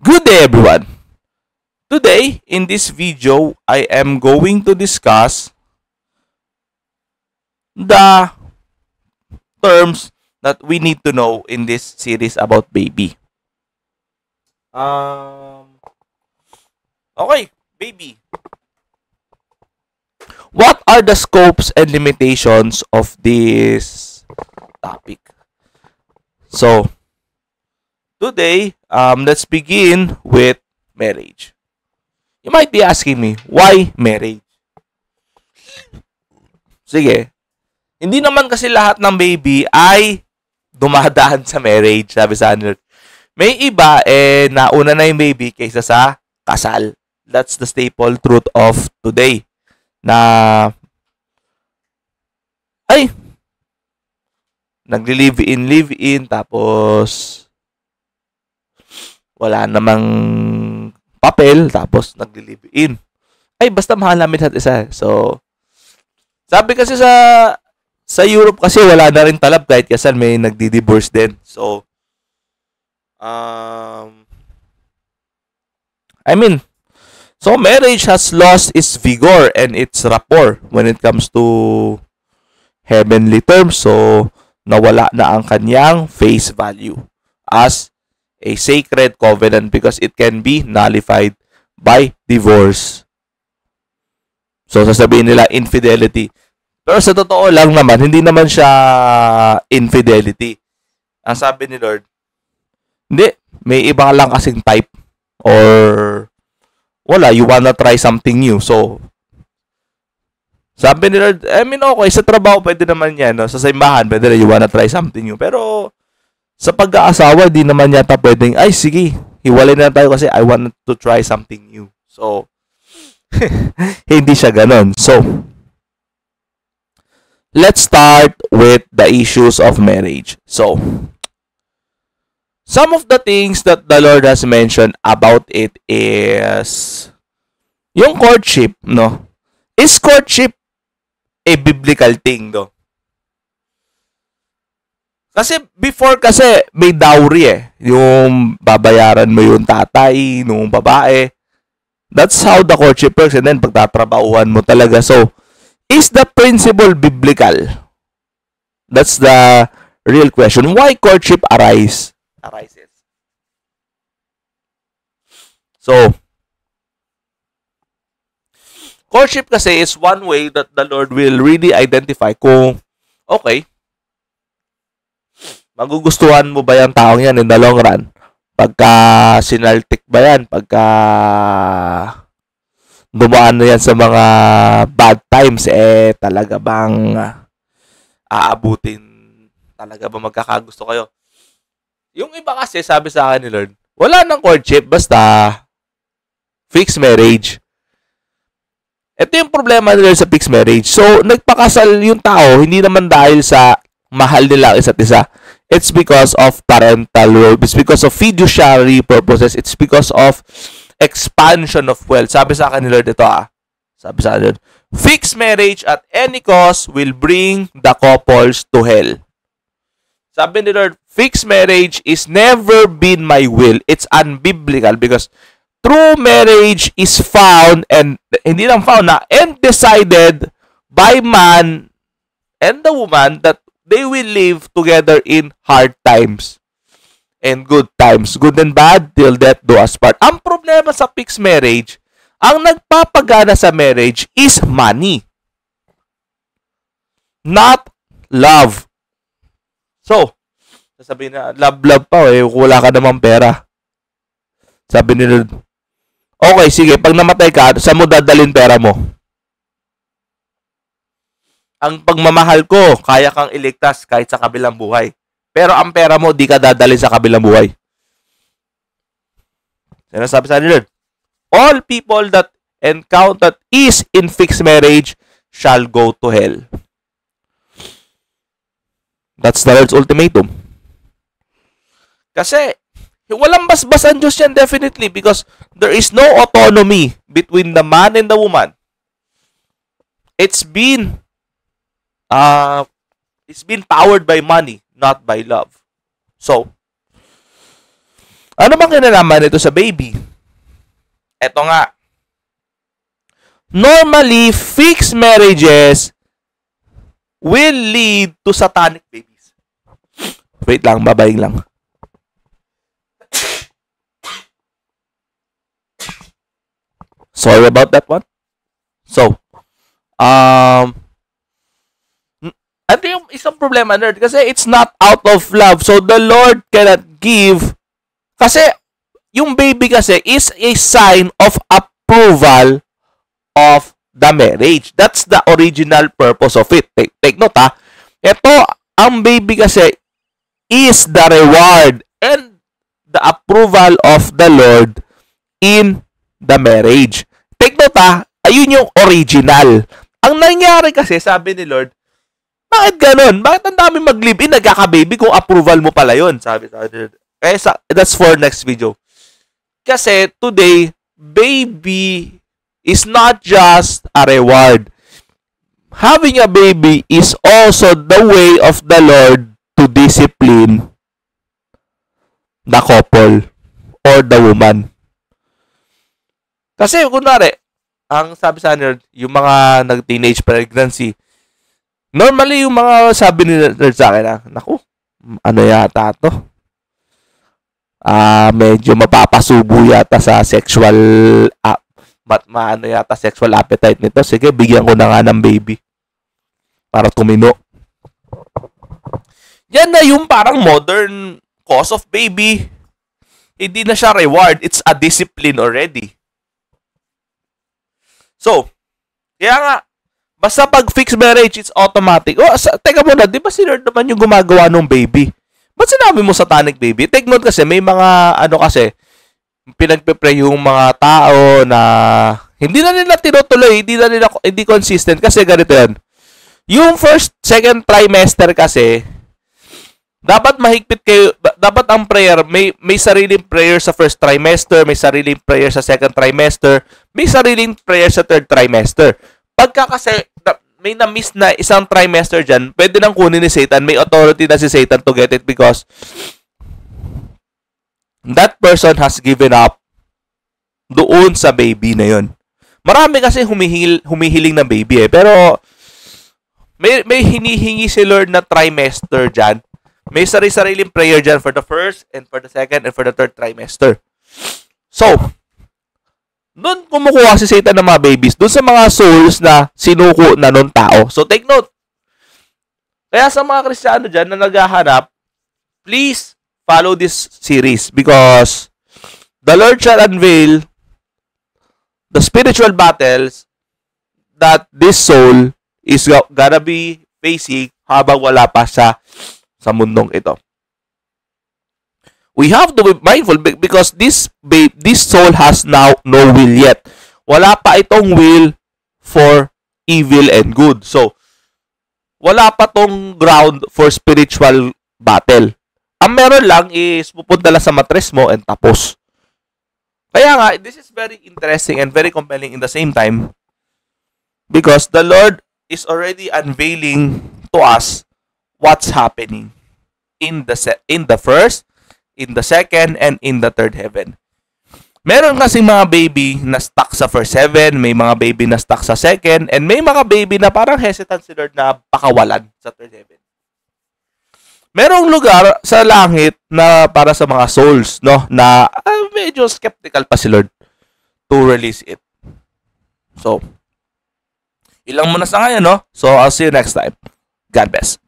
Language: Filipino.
Good day, everyone. Today, in this video, I am going to discuss the terms that we need to know in this series about baby. Okay, baby. What are the scopes and limitations of this topic? So, today, let's begin with marriage. You might be asking me, why marriage? Sige, hindi naman kasi lahat ng baby ay dumadaan sa marriage, sabi sa ano. May iba, nauna na yung baby kaysa sa kasal. That's the staple truth of today. Na, live-in, tapos, wala namang papel, tapos nagli-live-in. Basta mahal namin at isa. So, sabi kasi sa Europe kasi wala na rin talab kahit kasal, may nagdi-divorce din. So, so marriage has lost its vigor and its rapport when it comes to heavenly terms. So, nawala na ang kanyang face value as a sacred covenant because it can be nullified by divorce. So, sasabihin nila infidelity. Pero sa totoo lang naman, hindi naman siya infidelity. Ang sabi ni Lord, hindi, may iba ka lang kasing type or wala, you wanna try something new. So, sabi ni Lord, okay, sa trabaho pwede naman yan. No? Sa simbahan, pwede na you wanna try something new. Pero, sa pag-aasawa, di naman yata pwedeng, sige, hiwalay na tayo kasi I want to try something new. So, hindi siya ganon. So, let's start with the issues of marriage. So, some of the things that the Lord has mentioned about it is yung courtship, no? Is courtship a biblical thing, no? Kasi before kasi may dowry yung babayaran mo yung tatay nung babae. That's how the courtship works, and then pagtatrabahuan mo talaga. So, is the principle biblical? That's the real question. Why courtship arises? So, courtship kasi is one way that the Lord will really identify kung, okay, magugustuhan mo ba yung taong yan in the long run? Pagka sinaltik ba yan? Pagka dumaan na yan sa mga bad times, talaga bang aabutin? Talaga ba magkakagusto kayo? Yung iba kasi, sabi sa akin ni Lord, wala nang courtship, basta fixed marriage. Ito yung problema nila sa fixed marriage. So, nagpakasal yung tao, hindi naman dahil sa mahal nila isa't isa. It's because of parental role. It's because of fiduciary purposes. It's because of expansion of wealth. Sabi sa akin ni Lord ito Sabi sa akin, fixed marriage at any cost will bring the couples to hell. Sabi ni Lord, fixed marriage is never been my will. It's unbiblical because true marriage is found and hindi lang found and decided by man and the woman that they will live together in hard times and good times. Good and bad, till death do us part. Ang problema sa fixed marriage, ang nagpapagana sa marriage is money. Not love. So, sasabihin na, love pa wala ka namang pera. Sabi nila, okay, sige, pag namatay ka, saan mo dadalhin pera mo? Ang pagmamahal ko, kaya kang iligtas kahit sa kabilang buhay. Pero ang pera mo, di ka dadalhin sa kabilang buhay. Sinasabi sa Lord, all people that encounter is in fixed marriage shall go to hell. That's the Lord's ultimatum. Kasi, walang basbasan Diyos yan definitely because there is no autonomy between the man and the woman. It's been powered by money, not by love. So, Ano bang kinalaman nito sa baby? Eto nga. Normally, fixed marriages will lead to satanic babies. Wait lang, babaying lang. Sorry about that one. So, ito yung isang problema, nerd, kasi it's not out of love. So, the Lord cannot give. Kasi, yung baby kasi is a sign of approval of the marriage. That's the original purpose of it. Take note, ha. Ito, ang baby kasi is the reward and the approval of the Lord in the marriage. Take note, ha. Ayun yung original. Ang nangyari kasi, sabi ni Lord, bakit ganun? Bakit ang dami mag-live-in, nagkaka-baby kung approval mo pala yun? Sabi ni Lord. Kaya that's for next video. Kasi today, baby is not just a reward. Having a baby is also the way of the Lord to discipline the couple or the woman. Kasi, kunwari, ang sabi sa nerd, yung mga nag-teenage pregnancy, normally, yung mga sabi ni nerd sa akin, naku, ano yata to? Medyo mapapasubo yata sa sexual maano yata sexual appetite nito. Sige, bigyan ko na nga ng baby para tumino. Yan na yung parang modern cause of baby. Hindi na siya reward. It's a discipline already. So, kaya nga, basta pag fixed marriage, it's automatic. Teka muna, di ba si Lord naman yung gumagawa ng baby? Ba't sinabi mo satanic baby? Take note kasi, may mga, pinagpe-pray yung mga tao na hindi na nila tinutuloy, hindi consistent kasi ganito yan. Yung first, second trimester kasi, dapat mahigpit kayo, dapat ang prayer, may sariling prayer sa first trimester, may sariling prayer sa second trimester, may sariling prayer sa third trimester. Pagka kasi may na-miss na isang trimester dyan, pwede nang kunin ni Satan, may authority na si Satan to get it because that person has given up doon sa baby na yon. Marami kasi humihiling ng baby pero may hinihingi si Lord na trimester dyan. May sariling prayer dyan for the first and for the second and for the third trimester. So, doon kumukuha si Satan ng mga babies, doon sa mga souls na sinuko na nung tao. So, take note. Kaya sa mga Kristiyano dyan na naghahanap, please follow this series because the Lord shall unveil the spiritual battles that this soul is gonna be facing habang wala pa sa mundong ito. We have to be mindful because this soul has now no will yet. Wala pa itong will for evil and good. So, wala pa tong ground for spiritual battle. Ang meron lang is pupunta lang sa matres mo and tapos. Kaya nga, this is very interesting and very compelling in the same time because the Lord is already unveiling to us what's happening in the first, in the second, and in the third heaven. Meron kasing mga baby na stuck sa first heaven, may mga baby na stuck sa second, and may mga baby na parang hesitant si Lord na pakawalan sa third heaven. Merong lugar sa langit na para sa mga souls, no, na medyo skeptical pa si Lord to release it. So, ilang muna sa ngayon, no? So, I'll see you next time. God bless.